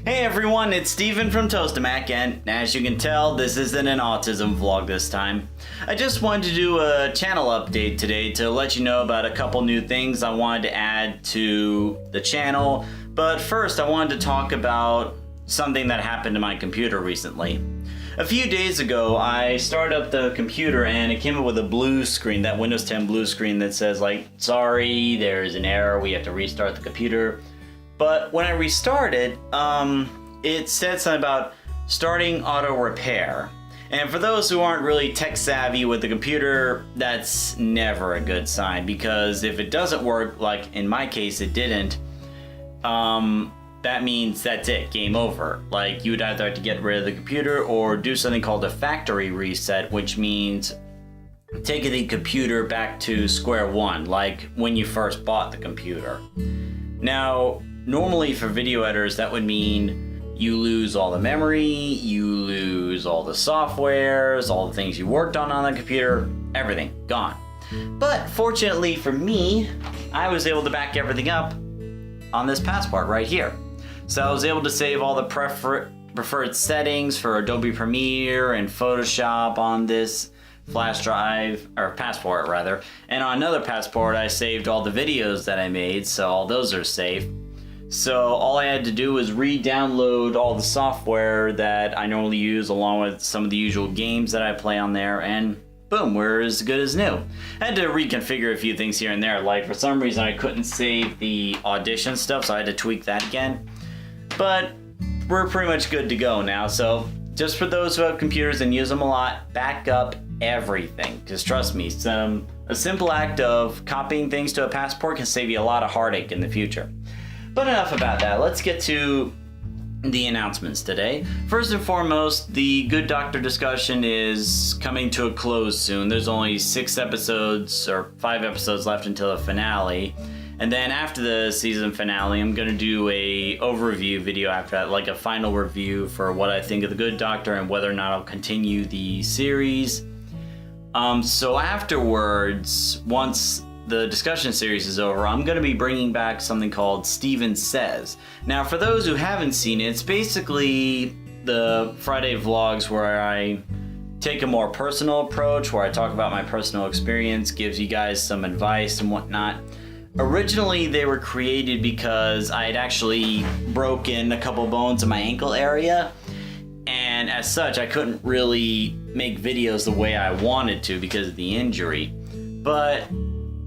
Hey everyone, it's Steven from Tostemac, and as you can tell, this isn't an autism vlog this time. I just wanted to do a channel update today to let you know about a couple new things I wanted to add to the channel, but first I wanted to talk about something that happened to my computer recently. A few days ago, I started up the computer and it came up with a blue screen, that Windows 10 blue screen that says like, sorry, there's an error, we have to restart the computer. But when I restarted, it said something about starting auto repair. And for those who aren't really tech savvy with the computer, that's never a good sign, because if it doesn't work, like in my case it didn't, that means that's it, game over. Like you would either have to get rid of the computer or do something called a factory reset, which means taking the computer back to square one, like when you first bought the computer. Now, normally for video editors, that would mean you lose all the memory, you lose all the softwares, all the things you worked on the computer, everything gone. But fortunately for me, I was able to back everything up on this passport right here. So I was able to save all the preferred settings for Adobe Premiere and Photoshop on this flash drive, or passport rather. And on another passport, I saved all the videos that I made, so all those are safe. So all I had to do was re-download all the software that I normally use along with some of the usual games that I play on there, and boom, we're as good as new. I had to reconfigure a few things here and there, like for some reason I couldn't save the audition stuff, so I had to tweak that again. But we're pretty much good to go now, so just for those who have computers and use them a lot, back up everything. Because trust me, a simple act of copying things to a passport can save you a lot of heartache in the future. But enough about that, let's get to the announcements today. First and foremost, the Good Doctor discussion is coming to a close soon. There's only 6 episodes or 5 episodes left until the finale. And then after the season finale, I'm gonna do a overview video after that, like a final review for what I think of the Good Doctor and whether or not I'll continue the series. So afterwards, once the discussion series is over, I'm going to be bringing back something called Steven Says. Now, for those who haven't seen it, it's basically the Friday vlogs where I take a more personal approach, where I talk about my personal experience, gives you guys some advice and whatnot. Originally, they were created because I had actually broken a couple bones in my ankle area, and as such, I couldn't really make videos the way I wanted to because of the injury. But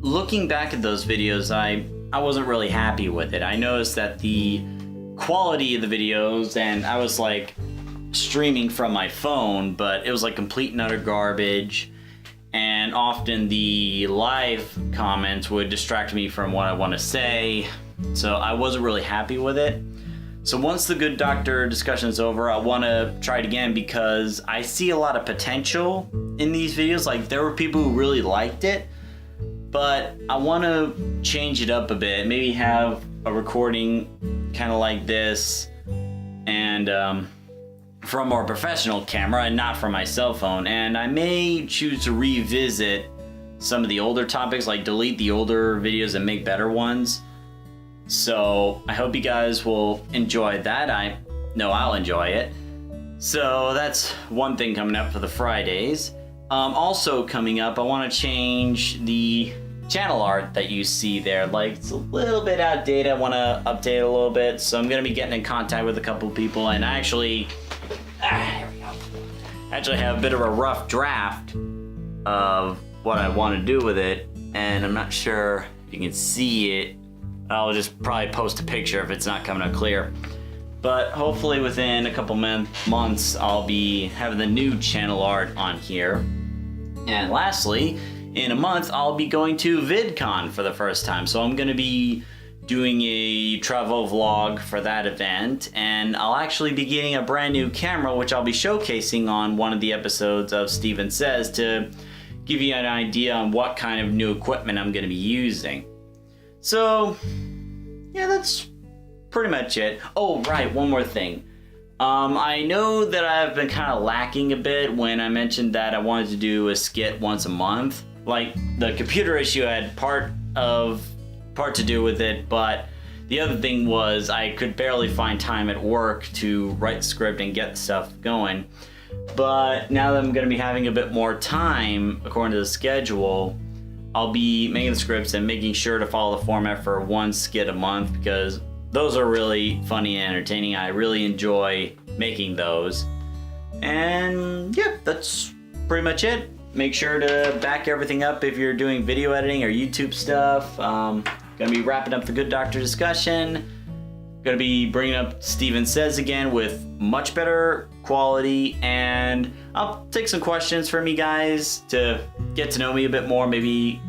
looking back at those videos, I wasn't really happy with it. I noticed that the quality of the videos, and I was like streaming from my phone, but it was like complete and utter garbage. And often the live comments would distract me from what I want to say. So I wasn't really happy with it. So once the Good Doctor discussion is over, I want to try it again because I see a lot of potential in these videos. Like there were people who really liked it, but I want to change it up a bit. Maybe have a recording kind of like this, and from a more professional camera and not from my cell phone. And I may choose to revisit some of the older topics, like delete the older videos and make better ones. So I hope you guys will enjoy that. I know I'll enjoy it. So that's one thing coming up for the Fridays. Also coming up, I want to change the channel art that you see there. Like it's a little bit outdated. I want to update it a little bit. So I'm going to be getting in contact with a couple of people, and I actually, here we go. Actually have a bit of a rough draft of what I want to do with it, and I'm not sure if you can see it. I'll just probably post a picture if it's not coming out clear. But hopefully within a couple months, I'll be having the new channel art on here. And lastly, in a month, I'll be going to VidCon for the first time. So I'm gonna be doing a travel vlog for that event, and I'll actually be getting a brand new camera, which I'll be showcasing on one of the episodes of Steven Says to give you an idea on what kind of new equipment I'm gonna be using. So, yeah, that's pretty much it. Oh, right, one more thing. I know that I've been kind of lacking a bit when I mentioned that I wanted to do a skit once a month. Like, the computer issue had part to do with it, but The other thing was I could barely find time at work to write the script and get the stuff going. But now that I'm going to be having a bit more time, according to the schedule, I'll be making the scripts and making sure to follow the format for one skit a month, because those are really funny and entertaining. I really enjoy making those. And yeah, that's pretty much it. Make sure to back everything up if you're doing video editing or YouTube stuff. Gonna be wrapping up the Good Doctor discussion. Gonna be bringing up Steven Says again with much better quality, and I'll take some questions from you guys to get to know me a bit more, maybe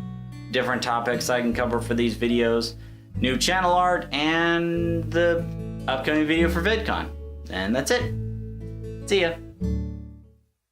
different topics I can cover for these videos, new channel art, and the upcoming video for VidCon. And that's it. See ya.